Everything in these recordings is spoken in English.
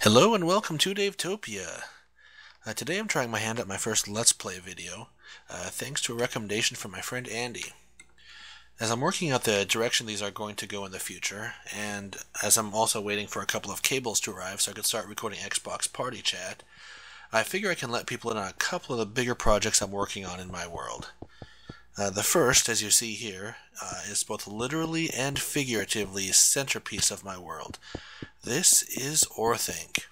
Hello and welcome to Davetopia. Today I'm trying my hand at my first Let's Play video, thanks to a recommendation from my friend Andy. As I'm working out the direction these are going to go in the future, and as I'm also waiting for a couple of cables to arrive so I could start recording Xbox Party Chat, I figure I can let people in on a couple of the bigger projects I'm working on in my world. The first, as you see here, is both literally and figuratively centerpiece of my world. This is Orthanc.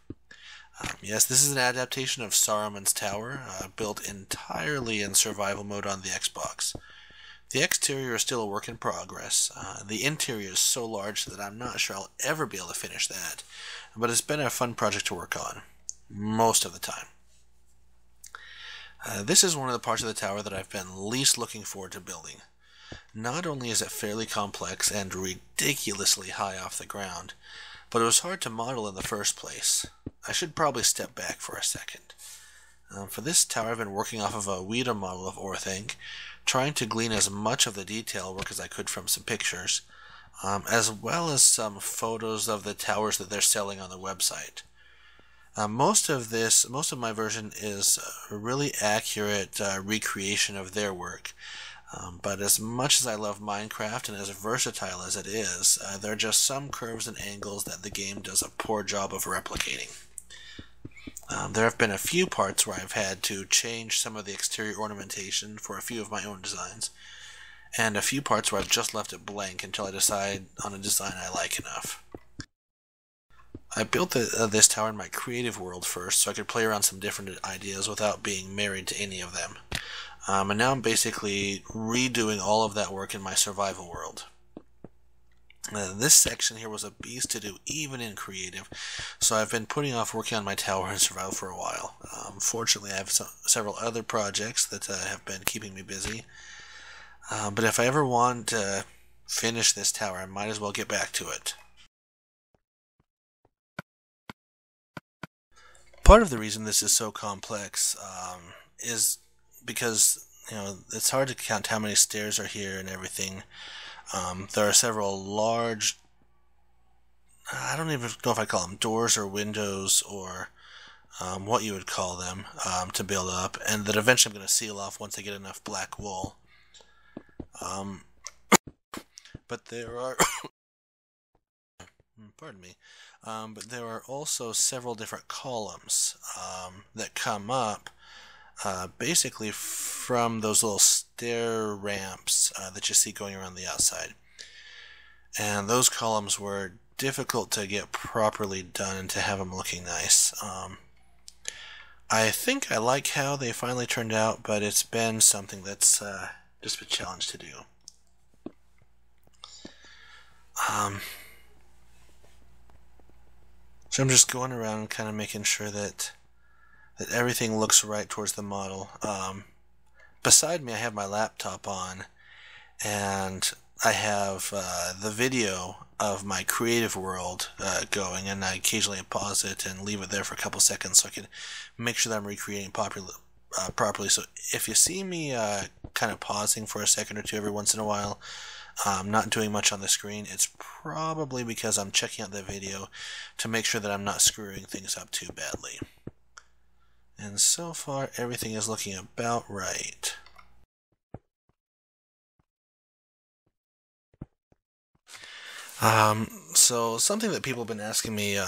Yes, this is an adaptation of Saruman's Tower, built entirely in survival mode on the Xbox. The exterior is still a work in progress. The interior is so large that I'm not sure I'll ever be able to finish that, but it's been a fun project to work on, most of the time. This is one of the parts of the tower that I've been least looking forward to building. Not only is it fairly complex and ridiculously high off the ground, but it was hard to model in the first place. I should probably step back for a second. For this tower I've been working off of a Ouija model of Orthanc, trying to glean as much of the detail work as I could from some pictures, as well as some photos of the towers that they're selling on the website. Most of my version is a really accurate recreation of their work. But as much as I love Minecraft and as versatile as it is, there are just some curves and angles that the game does a poor job of replicating. There have been a few parts where I've had to change some of the exterior ornamentation for a few of my own designs, and a few parts where I've just left it blank until I decide on a design I like enough. I built this tower in my creative world first so I could play around some different ideas without being married to any of them. And now I'm basically redoing all of that work in my survival world. This section here was a beast to do even in creative, so I've been putting off working on my tower in survival for a while. Fortunately I have several other projects that have been keeping me busy, but if I ever want to finish this tower I might as well get back to it. Part of the reason this is so complex is because, it's hard to count how many stairs are here and everything. There are several large, I don't even know if I call them doors or windows or what you would call them, to build up, and that eventually I'm going to seal off once I get enough black wool. But there are pardon me, but there are also several different columns that come up basically from those little stair ramps that you see going around the outside. And those columns were difficult to get properly done and to have them looking nice. I think I like how they finally turned out, but it's been something that's just a challenge to do. So I'm just going around kind of making sure that everything looks right towards the model. Beside me I have my laptop on, and I have the video of my creative world going, and I occasionally pause it and leave it there for a couple seconds so I can make sure that I'm recreating properly. So if you see me kind of pausing for a second or two every once in a while, not doing much on the screen, it's probably because I'm checking out the video to make sure that I'm not screwing things up too badly. And so far, everything is looking about right. So something that people have been asking me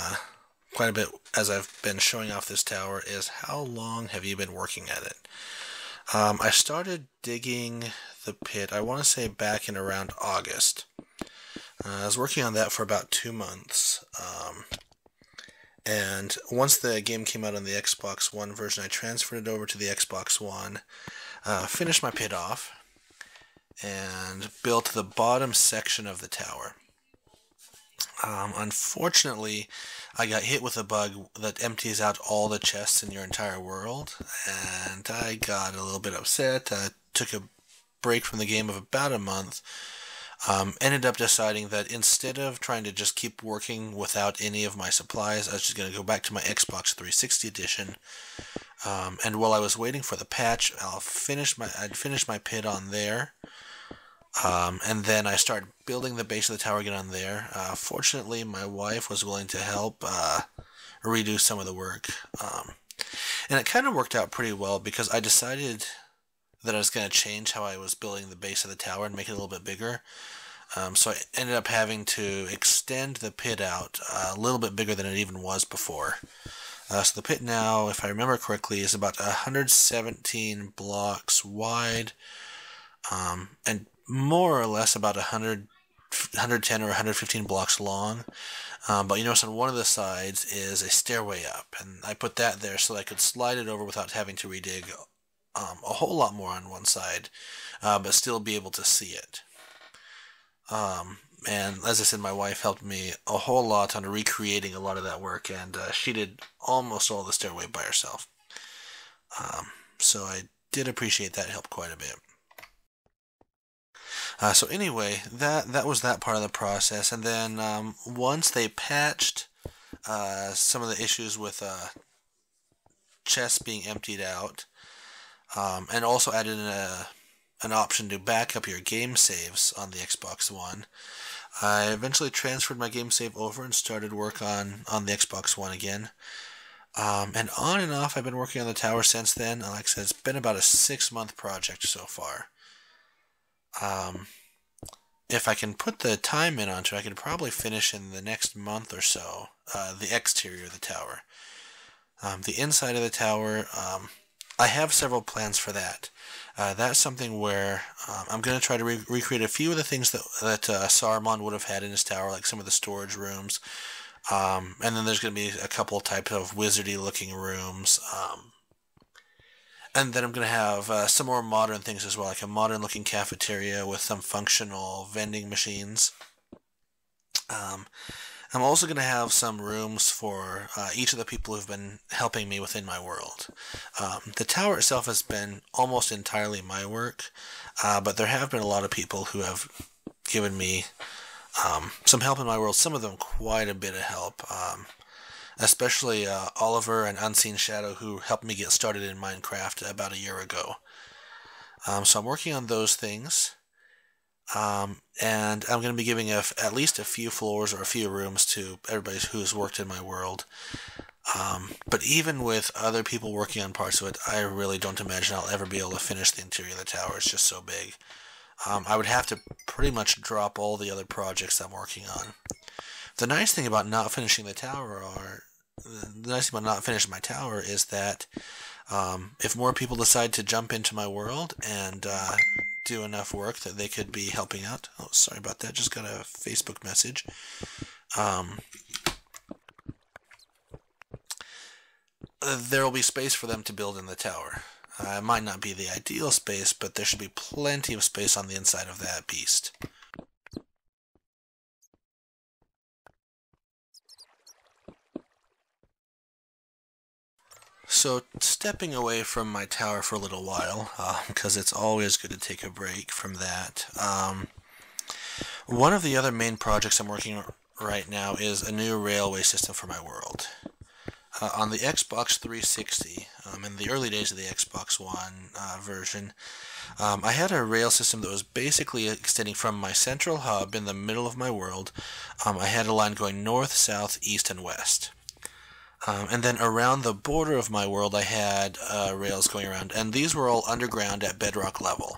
quite a bit as I've been showing off this tower is, how long have you been working at it? I started digging the pit, I want to say back in around August. I was working on that for about 2 months. And once the game came out on the Xbox One version, I transferred it over to the Xbox One, finished my pit off, and built the bottom section of the tower. Unfortunately, I got hit with a bug that empties out all the chests in your entire world, and I got a little bit upset. Took a break from the game of about a month. Ended up deciding that instead of trying to just keep working without any of my supplies, I was just going to go back to my Xbox 360 edition. And while I was waiting for the patch, I'd finish my pit on there. And then I started building the base of the tower again on there. Fortunately, my wife was willing to help redo some of the work. And it kind of worked out pretty well because I decided that I was going to change how I was building the base of the tower and make it a little bit bigger. So I ended up having to extend the pit out a little bit bigger than it even was before. So the pit now, if I remember correctly, is about 117 blocks wide, and more or less about 110 or 115 blocks long. But you notice on one of the sides is a stairway up, and I put that there so that I could slide it over without having to redig a whole lot more on one side, but still be able to see it. And as I said, my wife helped me a whole lot on recreating a lot of that work, and she did almost all the stairway by herself. So I did appreciate that help quite a bit. So anyway, that was that part of the process, and then once they patched some of the issues with chests being emptied out, and also added an option to back up your game saves on the Xbox One, I eventually transferred my game save over and started work on the Xbox One again. And on and off, I've been working on the tower since then. Like I said, it's been about a 6-month project so far. If I can put the time in onto it, I could probably finish in the next month or so the exterior of the tower. The inside of the tower, I have several plans for that. That's something where I'm going to try to recreate a few of the things that Saruman would have had in his tower, like some of the storage rooms. And then there's going to be a couple types of wizardy looking rooms. And then I'm going to have some more modern things as well, like a modern looking cafeteria with some functional vending machines. I'm also going to have some rooms for each of the people who've been helping me within my world. The tower itself has been almost entirely my work, but there have been a lot of people who have given me some help in my world, some of them quite a bit of help, especially Oliver and Unseen Shadow, who helped me get started in Minecraft about a year ago. So I'm working on those things. And I'm going to be giving at least a few floors or a few rooms to everybody who's worked in my world. But even with other people working on parts of it, I really don't imagine I'll ever be able to finish the interior of the tower. It's just so big. I would have to pretty much drop all the other projects I'm working on. The nice thing about not finishing my tower is that if more people decide to jump into my world and do enough work that they could be helping out. Oh, sorry about that. Just got a Facebook message. There will be space for them to build in the tower. It might not be the ideal space, but there should be plenty of space on the inside of that beast. So, stepping away from my tower for a little while, because it's always good to take a break from that. One of the other main projects I'm working on right now is a new railway system for my world. On the Xbox 360, in the early days of the Xbox One version, I had a rail system that was basically extending from my central hub in the middle of my world. I had a line going north, south, east, and west. And then around the border of my world, I had rails going around, and these were all underground at bedrock level.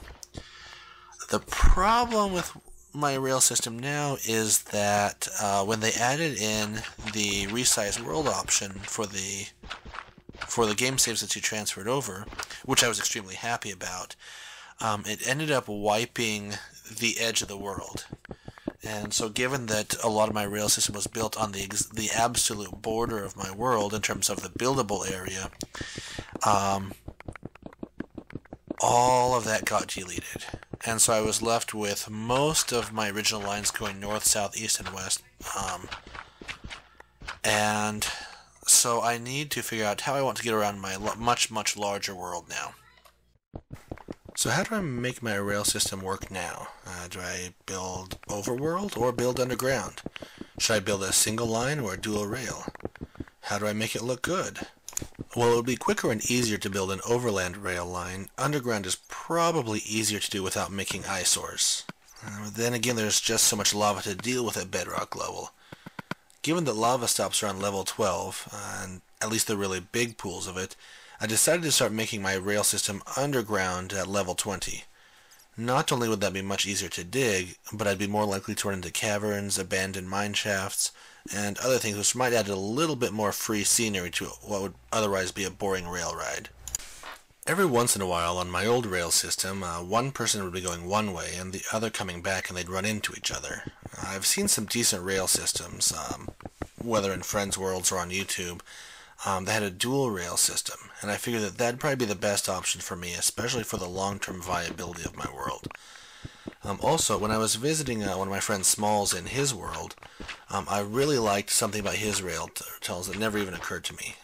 The problem with my rail system now is that when they added in the resize world option for the game saves that you transferred over, which I was extremely happy about, it ended up wiping the edge of the world. And so given that a lot of my rail system was built on the absolute border of my world in terms of the buildable area, all of that got deleted. And so I was left with most of my original lines going north, south, east, and west. And so I need to figure out how I want to get around my much, much larger world now. So how do I make my rail system work now? Do I build overworld or build underground? Should I build a single line or a dual rail? How do I make it look good? Well, it would be quicker and easier to build an overland rail line. Underground is probably easier to do without making eyesores. Then again, there's just so much lava to deal with at bedrock level. Given that lava stops around level 12, and at least the really big pools of it, I decided to start making my rail system underground at level 20. Not only would that be much easier to dig, but I'd be more likely to run into caverns, abandoned mine shafts, and other things which might add a little bit more free scenery to what would otherwise be a boring rail ride. Every once in a while on my old rail system, one person would be going one way and the other coming back, and they'd run into each other. I've seen some decent rail systems, whether in Friends Worlds or on YouTube, that had a dual rail system, and I figured that that'd probably be the best option for me, especially for the long-term viability of my world. Also, when I was visiting one of my friend Smalls in his world, I really liked something about his rail tells that never even occurred to me.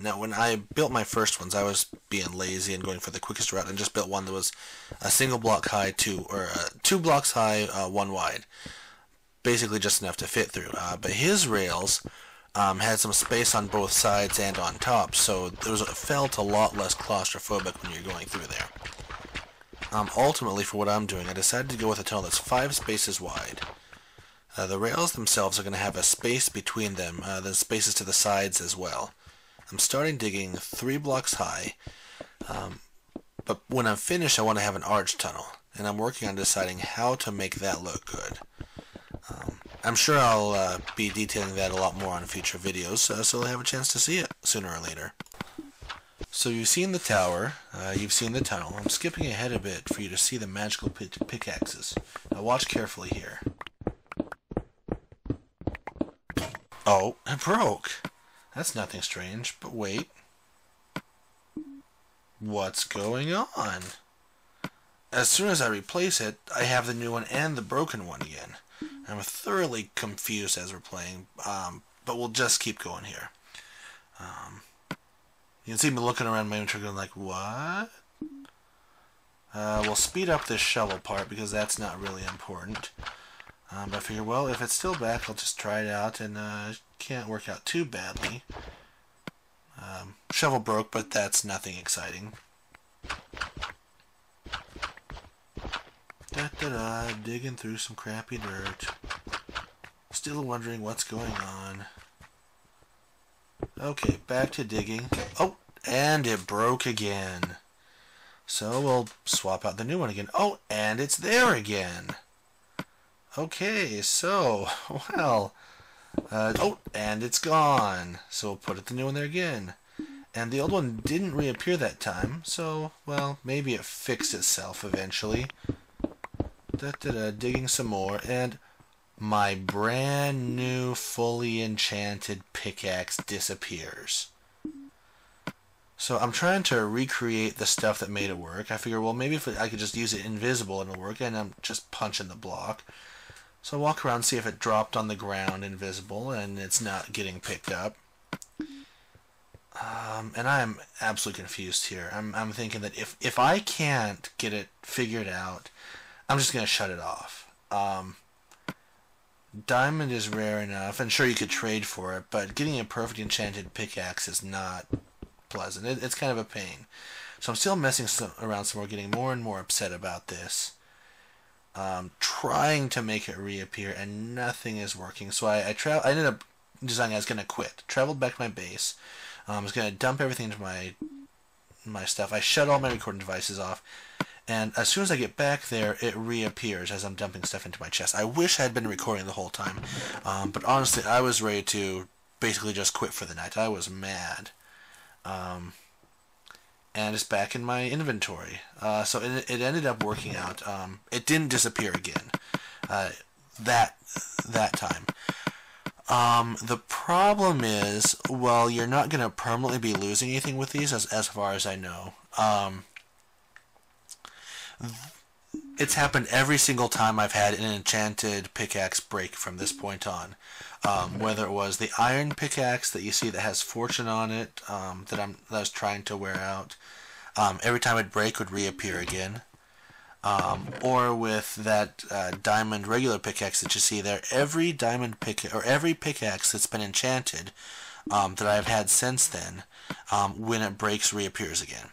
Now, when I built my first ones, I was being lazy and going for the quickest route, and just built one that was a single block high, two blocks high, one wide, basically just enough to fit through. But his rails had some space on both sides and on top, so it felt a lot less claustrophobic when you're going through there. Ultimately, for what I'm doing, I decided to go with a tunnel that's 5 spaces wide. The rails themselves are going to have a space between them, then spaces to the sides as well. I'm starting digging 3 blocks high, but when I'm finished I want to have an arch tunnel, and I'm working on deciding how to make that look good. I'm sure I'll be detailing that a lot more on future videos, so you'll have a chance to see it sooner or later. So you've seen the tower, you've seen the tunnel. I'm skipping ahead a bit for you to see the magical pickaxes. Now watch carefully here. Oh, it broke. That's nothing strange, but wait. What's going on? As soon as I replace it, I have the new one and the broken one again. I'm thoroughly confused as we're playing, but we'll just keep going here. You can see me looking around my inventory going like, what? We'll speed up this shovel part because that's not really important. But I figure, well, if it's still back, I'll just try it out, and it can't work out too badly. Shovel broke, but that's nothing exciting. Da-da-da, digging through some crappy dirt. Still wondering what's going on. Okay, back to digging. Oh, and it broke again. So we'll swap out the new one again. Oh, and it's there again. Okay, so, well, oh, and it's gone. So we'll put the new one there again. And the old one didn't reappear that time, so, well, maybe it fixed itself eventually. Digging some more, and my brand new fully enchanted pickaxe disappears. So I'm trying to recreate the stuff that made it work. I figure, well, maybe if I could just use it invisible and it'll work, and I'm just punching the block. So I walk around, see if it dropped on the ground invisible, and it's not getting picked up. And I'm absolutely confused here. I'm thinking that if I can't get it figured out, I'm just going to shut it off. Diamond is rare enough, and sure, you could trade for it, but getting a perfect enchanted pickaxe is not pleasant. It's kind of a pain. So I'm still messing around some more, getting more and more upset about this. Trying to make it reappear, and nothing is working. So I ended up deciding I was going to quit. Traveled back to my base. I was going to dump everything into my stuff. I shut all my recording devices off. And as soon as I get back there, it reappears as I'm dumping stuff into my chest. I wish I had been recording the whole time. But honestly, I was ready to basically just quit for the night. I was mad. And it's back in my inventory. So it ended up working out. It didn't disappear again. That time. The problem is, well, you're not going to permanently be losing anything with these, as far as I know. It's happened every single time I've had an enchanted pickaxe break from this point on. Whether it was the iron pickaxe that you see that has fortune on it, that I was trying to wear out, every time it'd break would reappear again. Or with that diamond regular pickaxe that you see there, every pickaxe that's been enchanted that I've had since then, when it breaks, reappears again.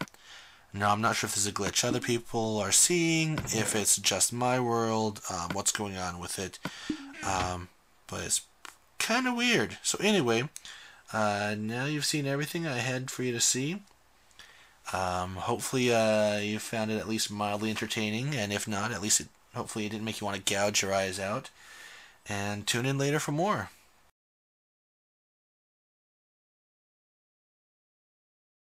Now, I'm not sure if this is a glitch other people are seeing, if it's just my world, what's going on with it, but it's kind of weird. So anyway, now you've seen everything I had for you to see. Hopefully you found it at least mildly entertaining, and if not, at least hopefully it didn't make you want to gouge your eyes out. And tune in later for more.